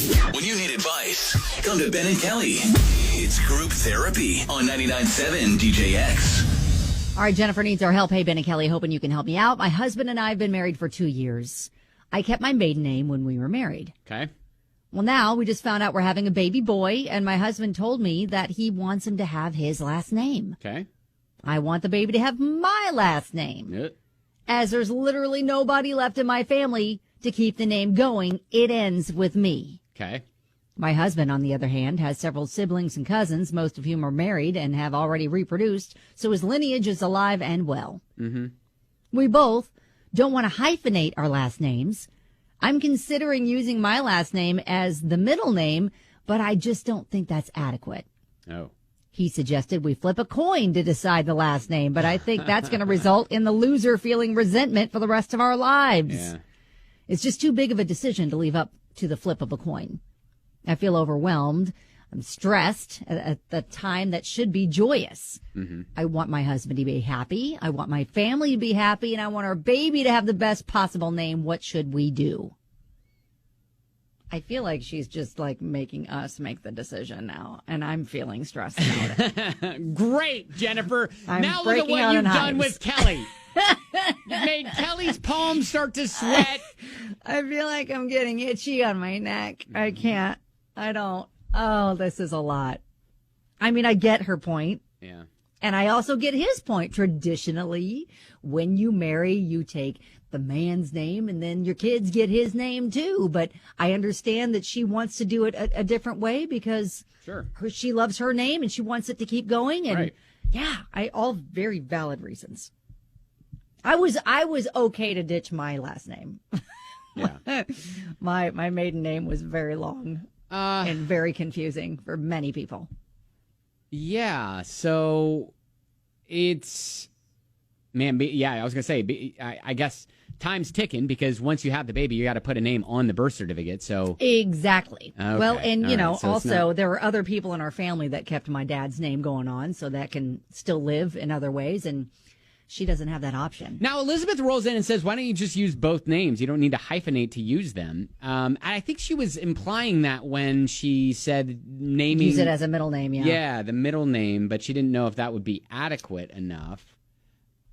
When you need advice, come to Ben and Kelly. It's Group Therapy on 99.7 DJX. All right, Jennifer needs our help. Hey, Ben and Kelly, hoping you can help me out. My husband and I have been married for 2 years. I kept my maiden name when we were married. Okay. Well, now we just found out we're having a baby boy, and my husband told me that he wants him to have his last name. Okay. I want the baby to have my last name. Yep. As there's literally nobody left in my family to keep the name going, it ends with me. Okay. My husband, on the other hand, has several siblings and cousins, most of whom are married and have already reproduced, so his lineage is alive and well. Mm-hmm. We both don't want to hyphenate our last names. I'm considering using my last name as the middle name, but I just don't think that's adequate. Oh. He suggested we flip a coin to decide the last name, but I think that's going to result in the loser feeling resentment for the rest of our lives. Yeah. It's just too big of a decision to leave up to the flip of a coin. I feel overwhelmed. I'm stressed at the time that should be joyous. Mm-hmm. I want my husband to be happy. I want my family to be happy, and I want our baby to have the best possible name. What should we do? I feel like she's just like making us make the decision now, and I'm feeling stressed about it. Great, Jennifer. I'm now look at breaking what out you've in done hives. with Kelly. You made Kelly's palms start to sweat. I feel like I'm getting itchy on my neck. I can't. I don't. Oh, this is a lot. I mean, I get her point. Yeah. And I also get his point. Traditionally, when you marry, you take the man's name and then your kids get his name too. But I understand that she wants to do it a different way because Sure. she loves her name and she wants it to keep going. And Right. yeah, all very valid reasons. I was okay to ditch my last name. Yeah. My maiden name was very long and very confusing for many people. Yeah. So it's, man, yeah, I was going to say, I guess time's ticking because once you have the baby, you got to put a name on the birth certificate. So Exactly. Okay. Well, and All you right. know, So it's also not- there were other people in our family that kept my dad's name going on, so that can still live in other ways, and she doesn't have that option. now Elizabeth rolls in and says, why don't you just use both names? You don't need to hyphenate to use them. And I think she was implying that when she said naming. Use it as a middle name, yeah. Yeah, the middle name, but she didn't know if that would be adequate enough.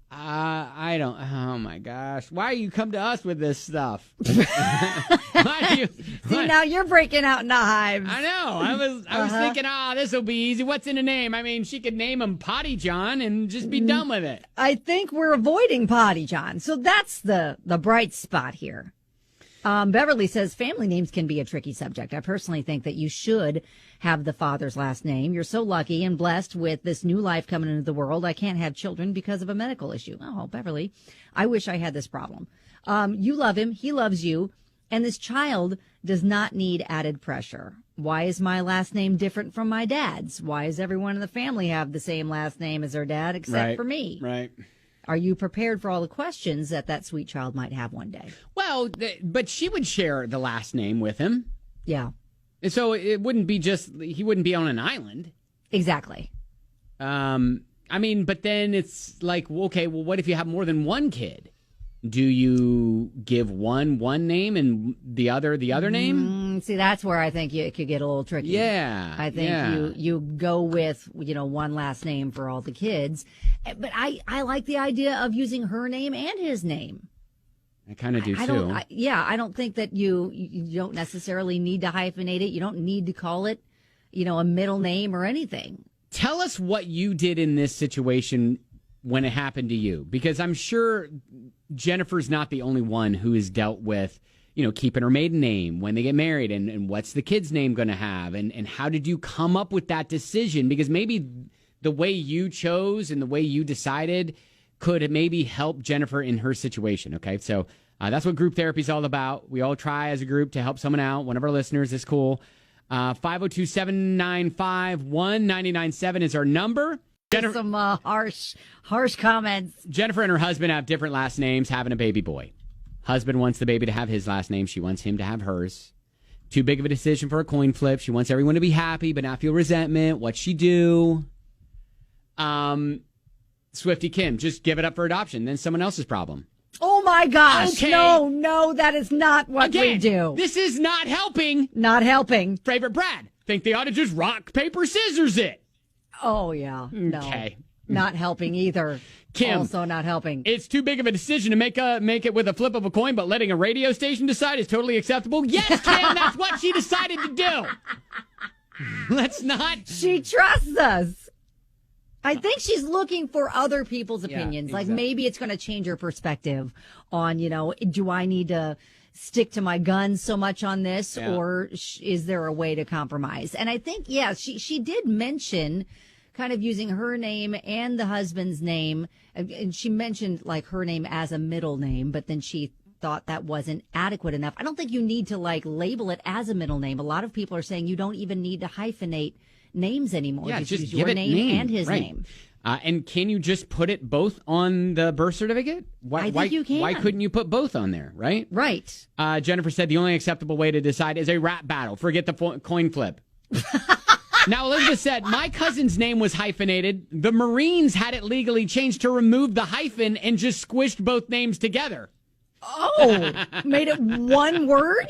I don't. Oh my gosh! Why you come to us with this stuff? Why do you? See, now you're breaking out into hives. I know. I was thinking, this will be easy. What's in a name? I mean, she could name him Potty John and just be done with it. I think we're avoiding Potty John, so that's the bright spot here. Beverly says family names can be a tricky subject. I personally think that you should have the father's last name. You're so lucky and blessed with this new life coming into the world. I can't have children because of a medical issue. Oh, Beverly, I wish I had this problem. You love him. He loves you. And this child does not need added pressure. Why is my last name different from my dad's? Why does everyone in the family have the same last name as their dad except for me? Right. Are you prepared for all the questions that sweet child might have one day? Well, but she would share the last name with him. Yeah, And so it wouldn't be he wouldn't be on an island. exactly. I mean, but then it's like, okay, well, what if you have more than one kid? Do you give one name and the other name? See, that's where I think it could get a little tricky. Yeah. I think you go with, one last name for all the kids. But I like the idea of using her name and his name. I kind of do too. I don't think that you don't necessarily need to hyphenate it. You don't need to call it, a middle name or anything. Tell us what you did in this situation when it happened to you, because I'm sure Jennifer's not the only one who has dealt with, keeping her maiden name when they get married and what's the kid's name going to have and how did you come up with that decision? Because maybe the way you chose and the way you decided could maybe help Jennifer in her situation. Okay, so that's what group therapy is all about. We all try as a group to help someone out. One of our listeners is cool. 502-795-1997 is our number. Some harsh comments. Jennifer and her husband have different last names, having a baby boy. Husband wants the baby to have his last name. She wants him to have hers. Too big of a decision for a coin flip. She wants everyone to be happy but not feel resentment. What'd she do? Swifty Kim, just give it up for adoption. Then someone else's problem. Oh my gosh. Okay. No, that is not what Again, we do. this is not helping. Not helping. Favorite Brad. Think they ought to just rock, paper, scissors it. Oh, yeah. No. Okay. Not helping either. Kim. Also not helping. It's too big of a decision to make it with a flip of a coin, but letting a radio station decide is totally acceptable. Yes, Kim, that's what she decided to do. Let's not. She trusts us. I think she's looking for other people's Yeah, opinions. Like exactly. maybe it's going to change her perspective on, do I need to stick to my guns so much on this, Yeah. or is there a way to compromise? And I think, yeah, she did mention kind of using her name and the husband's name. And she mentioned like her name as a middle name, but then she thought that wasn't adequate enough. I don't think you need to like label it as a middle name. A lot of people are saying you don't even need to hyphenate names anymore. Yeah, You just use give your it name and his right. name. And can you just put it both on the birth certificate? I think you can. Why couldn't you put both on there, right? Right. Jennifer said the only acceptable way to decide is a rap battle. Forget the coin flip. Now, Elizabeth said, my cousin's name was hyphenated. The Marines had it legally changed to remove the hyphen and just squished both names together. Oh, made it one word?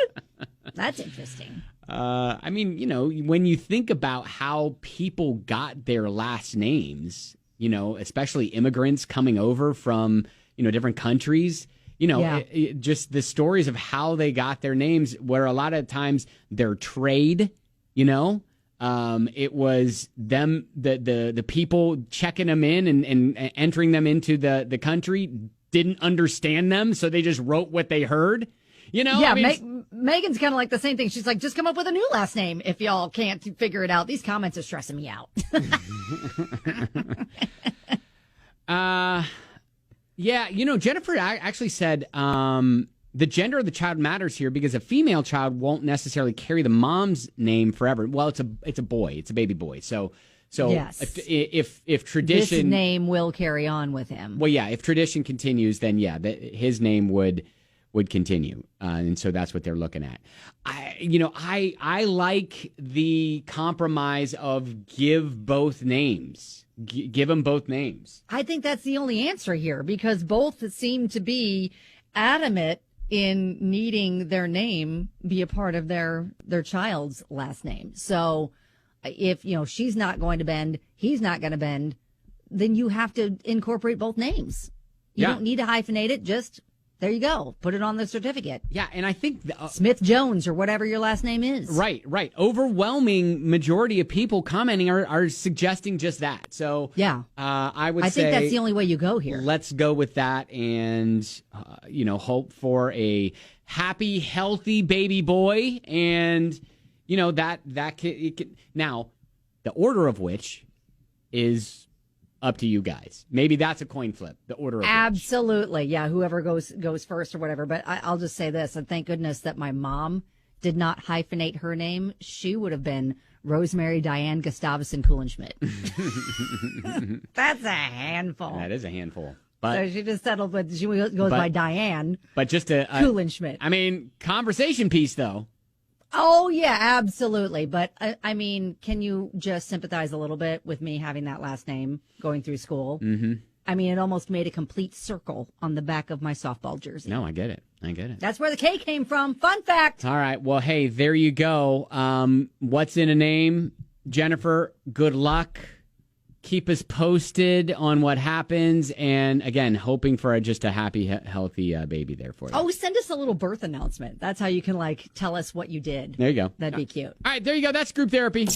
That's interesting. I mean, when you think about how people got their last names, especially immigrants coming over from, different countries, Yeah. just the stories of how they got their names, where a lot of times their trade, it was them, the people checking them in and entering them into the country didn't understand them, so they just wrote what they heard. Yeah, I mean, Megan's kind of like the same thing. She's like, just come up with a new last name if y'all can't figure it out. These comments are stressing me out. Yeah, Jennifer actually said the gender of the child matters here because a female child won't necessarily carry the mom's name forever. Well, it's a boy, it's a baby boy. So Yes. if tradition, This name will carry on with him. well, yeah, if tradition continues, then yeah, his name would continue, and so that's what they're looking at. I like the compromise of give both names. Give them both names. I think that's the only answer here because both seem to be adamant in needing their name be a part of their child's last name. So if, she's not going to bend, he's not going to bend, then you have to incorporate both names. You Yeah. don't need to hyphenate it. Just there you go. Put it on the certificate. Yeah, and I think Smith Jones or whatever your last name is. Right. Overwhelming majority of people commenting are suggesting just that. So Yeah. I I say think that's the only way you go here. let's go with that, and hope for a happy, healthy baby boy, and that can, now the order of which is up to you guys. Maybe that's a coin flip. The order of which. Absolutely. Yeah. Whoever goes first or whatever. But I'll just say this. And thank goodness that my mom did not hyphenate her name. She would have been Rosemary Diane Gustavson Kuhlenschmidt. That's a handful. That is a handful. So But she just settled with, she goes by Diane just a Kuhlenschmidt. I mean, conversation piece though. Oh, yeah, absolutely. But I mean, can you just sympathize a little bit with me having that last name going through school? Mm-hmm. I mean, it almost made a complete circle on the back of my softball jersey. No, I get it. That's where the K came from. Fun fact. All right. Well, hey, there you go. What's in a name? Jennifer, good luck. Keep us posted on what happens. And again, hoping for just a happy, healthy baby there for you. Oh, send us a little birth announcement. That's how you can tell us what you did. There you go. That'd be cute. All right. There you go. That's group therapy.